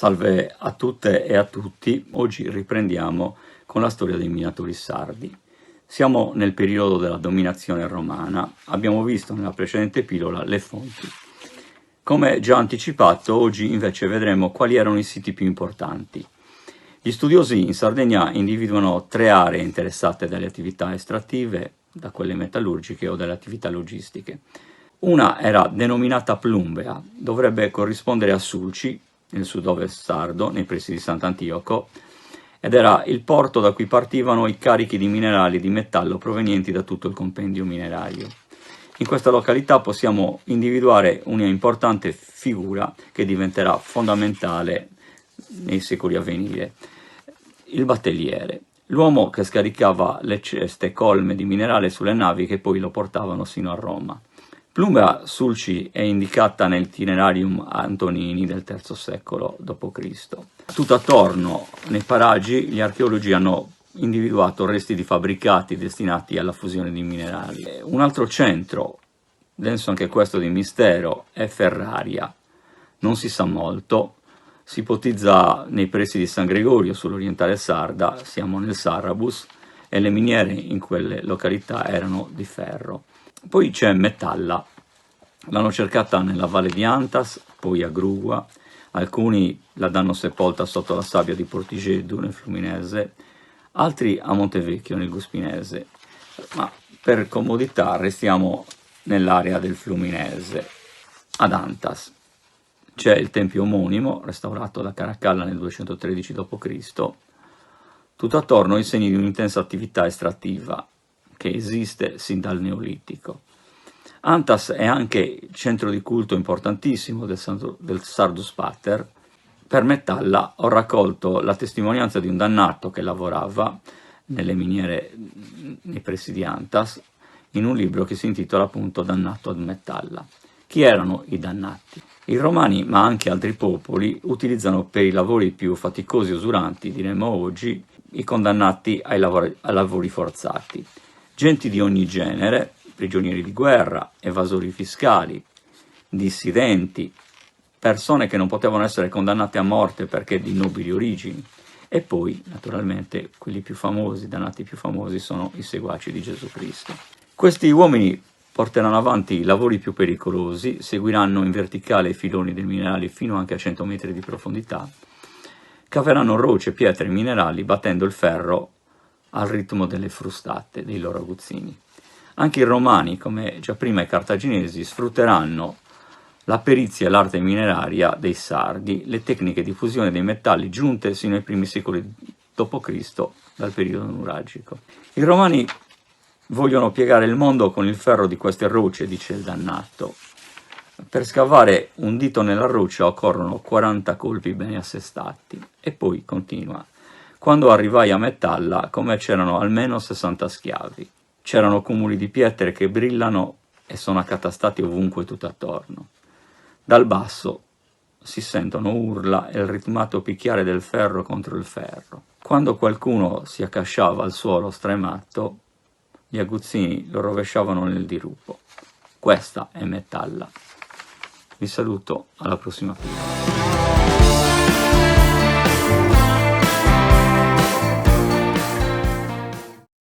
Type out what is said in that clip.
Salve a tutte e a tutti, oggi riprendiamo con la storia dei minatori sardi. Siamo nel periodo della dominazione romana, abbiamo visto nella precedente pillola le fonti. Come già anticipato, oggi invece vedremo quali erano i siti più importanti. Gli studiosi in Sardegna individuano 3 aree interessate dalle attività estrattive, da quelle metallurgiche o dalle attività logistiche. Una era denominata Plumbea, dovrebbe corrispondere a Sulci, nel sud-ovest sardo, nei pressi di Sant'Antioco, ed era il porto da cui partivano i carichi di minerali di metallo provenienti da tutto il compendio minerario. In questa località possiamo individuare una importante figura che diventerà fondamentale nei secoli a venire, il battelliere, l'uomo che scaricava le ceste colme di minerale sulle navi che poi lo portavano sino a Roma. Plumbea Sulci è indicata nel Itinerarium Antonini del III secolo d.C. Tutt'attorno, nei paraggi, gli archeologi hanno individuato resti di fabbricati destinati alla fusione di minerali. Un altro centro, denso anche questo di mistero, è Ferraria. Non si sa molto, si ipotizza nei pressi di San Gregorio, sull'orientale sarda, siamo nel Sarrabus, e le miniere in quelle località erano di ferro. Poi c'è Metalla, l'hanno cercata nella valle di Antas, poi a Grugua, alcuni la danno sepolta sotto la sabbia di Portigeddu nel Fluminese, altri a Montevecchio nel Guspinese, ma per comodità restiamo nell'area del Fluminese. Ad Antas c'è il tempio omonimo, restaurato da Caracalla nel 213 d.C., tutto attorno i segni di un'intensa attività estrattiva che esiste sin dal Neolitico. Antas è anche il centro di culto importantissimo del Sardus Pater. Per Metalla ho raccolto la testimonianza di un dannato che lavorava nelle miniere nei pressi di Antas in un libro che si intitola appunto Dannato ad Metalla. Chi erano i dannati? I romani, ma anche altri popoli, utilizzano per i lavori più faticosi e usuranti, diremmo oggi, i condannati ai lavori forzati. Genti di ogni genere, prigionieri di guerra, evasori fiscali, dissidenti, persone che non potevano essere condannate a morte perché di nobili origini, e poi, naturalmente, quelli più famosi, i dannati più famosi, sono i seguaci di Gesù Cristo. Questi uomini porteranno avanti i lavori più pericolosi, seguiranno in verticale i filoni dei minerali fino anche a 100 metri di profondità, caveranno rocce, pietre e minerali battendo il ferro al ritmo delle frustate dei loro aguzzini. Anche i romani, come già prima i cartaginesi, sfrutteranno la perizia e l'arte mineraria dei sardi, le tecniche di fusione dei metalli giunte sino ai primi secoli d.C. dal periodo nuragico. I romani vogliono piegare il mondo con il ferro di queste rocce, dice il dannato. Per scavare un dito nella roccia occorrono 40 colpi ben assestati. E poi continua. Quando arrivai a Metalla, come c'erano almeno 60 schiavi. C'erano cumuli di pietre che brillano e sono accatastati ovunque tutt'attorno. Dal basso si sentono urla e il ritmato picchiare del ferro contro il ferro. Quando qualcuno si accasciava al suolo stremato, gli aguzzini lo rovesciavano nel dirupo. Questa è Metalla. Vi saluto, alla prossima pillola.